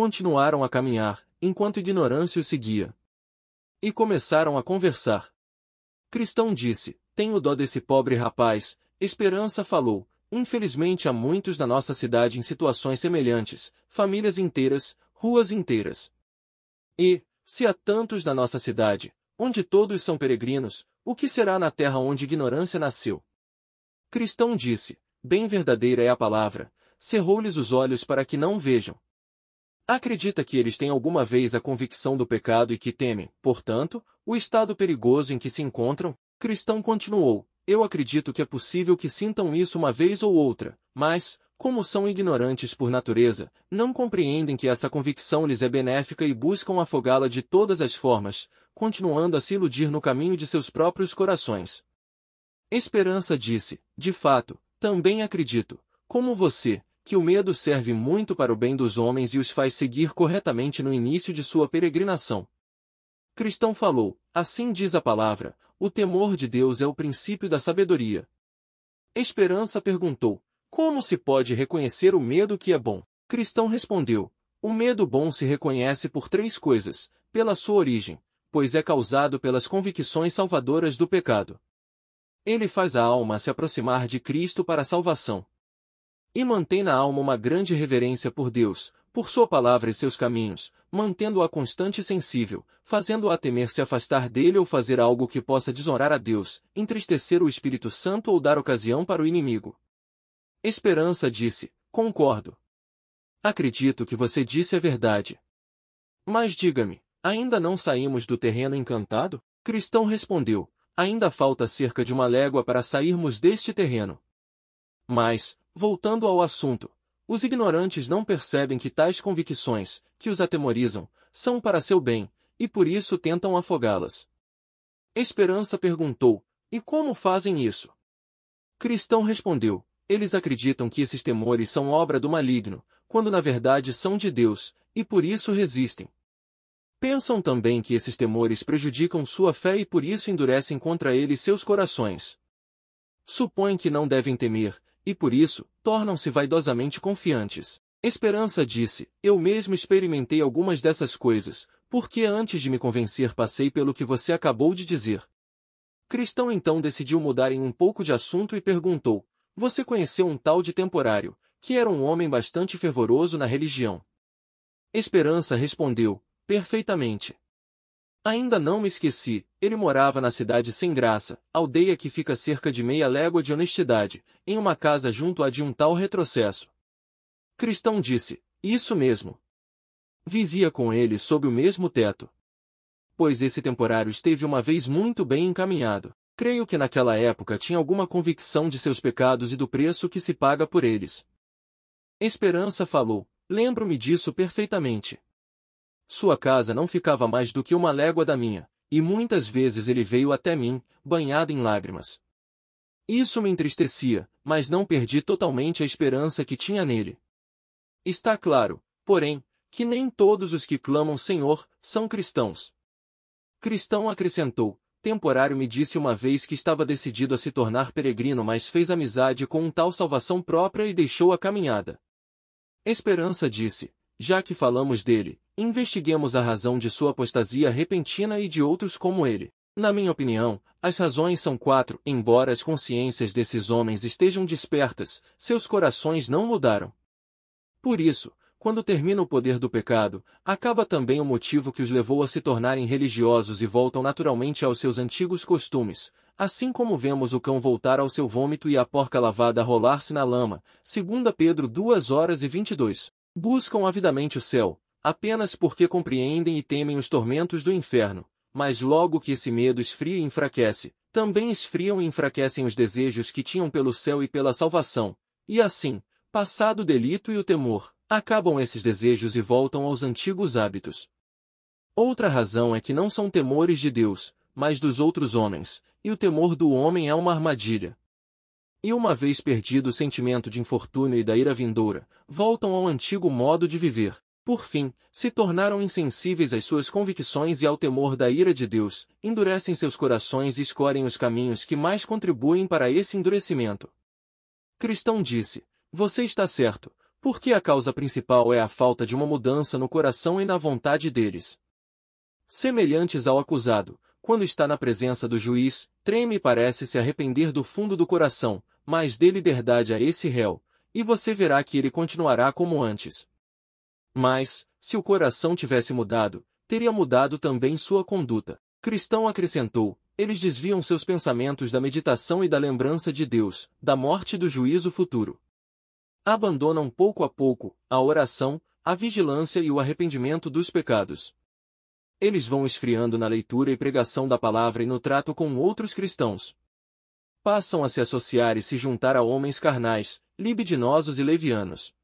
Continuaram a caminhar, enquanto ignorância os seguia. E começaram a conversar. Cristão disse: tenho dó desse pobre rapaz. Esperança falou: infelizmente há muitos na nossa cidade em situações semelhantes, famílias inteiras, ruas inteiras. E, se há tantos na nossa cidade, onde todos são peregrinos, o que será na terra onde ignorância nasceu? Cristão disse: bem verdadeira é a palavra, cerrou-lhes os olhos para que não vejam. Acredita que eles têm alguma vez a convicção do pecado e que temem, portanto, o estado perigoso em que se encontram? Cristão continuou: eu acredito que é possível que sintam isso uma vez ou outra, mas, como são ignorantes por natureza, não compreendem que essa convicção lhes é benéfica e buscam afogá-la de todas as formas, continuando a se iludir no caminho de seus próprios corações. Esperança disse: de fato, também acredito, como você, que o medo serve muito para o bem dos homens e os faz seguir corretamente no início de sua peregrinação. Cristão falou: assim diz a palavra, o temor de Deus é o princípio da sabedoria. Esperança perguntou: como se pode reconhecer o medo que é bom? Cristão respondeu: o medo bom se reconhece por 3 coisas, pela sua origem, pois é causado pelas convicções salvadoras do pecado. Ele faz a alma se aproximar de Cristo para a salvação. E mantém na alma uma grande reverência por Deus, por sua palavra e seus caminhos, mantendo-a constante e sensível, fazendo-a temer se afastar dele ou fazer algo que possa desonrar a Deus, entristecer o Espírito Santo ou dar ocasião para o inimigo. Esperança disse: concordo. Acredito que você disse a verdade. Mas diga-me, ainda não saímos do terreno encantado? Cristão respondeu: ainda falta cerca de 1 légua para sairmos deste terreno. Mas, voltando ao assunto, os ignorantes não percebem que tais convicções, que os atemorizam, são para seu bem, e por isso tentam afogá-las. Esperança perguntou: e como fazem isso? Cristão respondeu: eles acreditam que esses temores são obra do maligno, quando na verdade são de Deus, e por isso resistem. Pensam também que esses temores prejudicam sua fé e por isso endurecem contra eles seus corações. Supõem que não devem temer, e por isso, tornam-se vaidosamente confiantes. Esperança disse: eu mesmo experimentei algumas dessas coisas, porque antes de me convencer passei pelo que você acabou de dizer. Cristão então decidiu mudar em um pouco de assunto e perguntou: você conheceu um tal de Temporário, que era um homem bastante fervoroso na religião? Esperança respondeu: perfeitamente. Ainda não me esqueci, ele morava na cidade sem graça, aldeia que fica cerca de 1/2 légua de honestidade, em uma casa junto à de um tal Retrocesso. Cristão disse: isso mesmo. Vivia com ele sob o mesmo teto. Pois esse Temporário esteve uma vez muito bem encaminhado. Creio que naquela época tinha alguma convicção de seus pecados e do preço que se paga por eles. Esperança falou: lembro-me disso perfeitamente. Sua casa não ficava mais do que 1 légua da minha, e muitas vezes ele veio até mim, banhado em lágrimas. Isso me entristecia, mas não perdi totalmente a esperança que tinha nele. Está claro, porém, que nem todos os que clamam Senhor, são cristãos. Cristão acrescentou: Temporário me disse uma vez que estava decidido a se tornar peregrino, mas fez amizade com um tal salvação própria e deixou a caminhada. Esperança disse: já que falamos dele, investiguemos a razão de sua apostasia repentina e de outros como ele. Na minha opinião, as razões são 4. Embora as consciências desses homens estejam despertas, seus corações não mudaram. Por isso, quando termina o poder do pecado, acaba também o motivo que os levou a se tornarem religiosos e voltam naturalmente aos seus antigos costumes, assim como vemos o cão voltar ao seu vômito e a porca lavada rolar-se na lama, 2 Pedro 2:22. Buscam avidamente o céu, apenas porque compreendem e temem os tormentos do inferno, mas logo que esse medo esfria e enfraquece, também esfriam e enfraquecem os desejos que tinham pelo céu e pela salvação, e assim, passado o delito e o temor, acabam esses desejos e voltam aos antigos hábitos. Outra razão é que não são temores de Deus, mas dos outros homens, e o temor do homem é uma armadilha. E uma vez perdido o sentimento de infortúnio e da ira vindoura, voltam ao antigo modo de viver. Por fim, se tornaram insensíveis às suas convicções e ao temor da ira de Deus, endurecem seus corações e escolhem os caminhos que mais contribuem para esse endurecimento. Cristão disse: você está certo, porque a causa principal é a falta de uma mudança no coração e na vontade deles. Semelhantes ao acusado, quando está na presença do juiz, treme e parece se arrepender do fundo do coração, mas dê liberdade a esse réu, e você verá que ele continuará como antes. Mas, se o coração tivesse mudado, teria mudado também sua conduta. Cristão acrescentou, eles desviam seus pensamentos da meditação e da lembrança de Deus, da morte e do juízo futuro. Abandonam pouco a pouco a oração, a vigilância e o arrependimento dos pecados. Eles vão esfriando na leitura e pregação da palavra e no trato com outros cristãos. Passam a se associar e se juntar a homens carnais, libidinosos e levianos.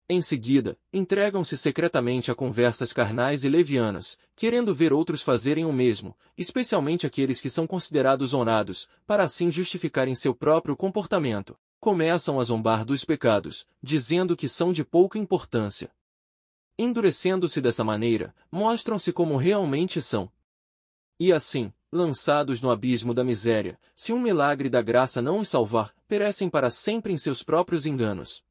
Em seguida, entregam-se secretamente a conversas carnais e levianas, querendo ver outros fazerem o mesmo, especialmente aqueles que são considerados honrados, para assim justificarem seu próprio comportamento. Começam a zombar dos pecados, dizendo que são de pouca importância. Endurecendo-se dessa maneira, mostram-se como realmente são. E assim, lançados no abismo da miséria, se um milagre da graça não os salvar, perecem para sempre em seus próprios enganos.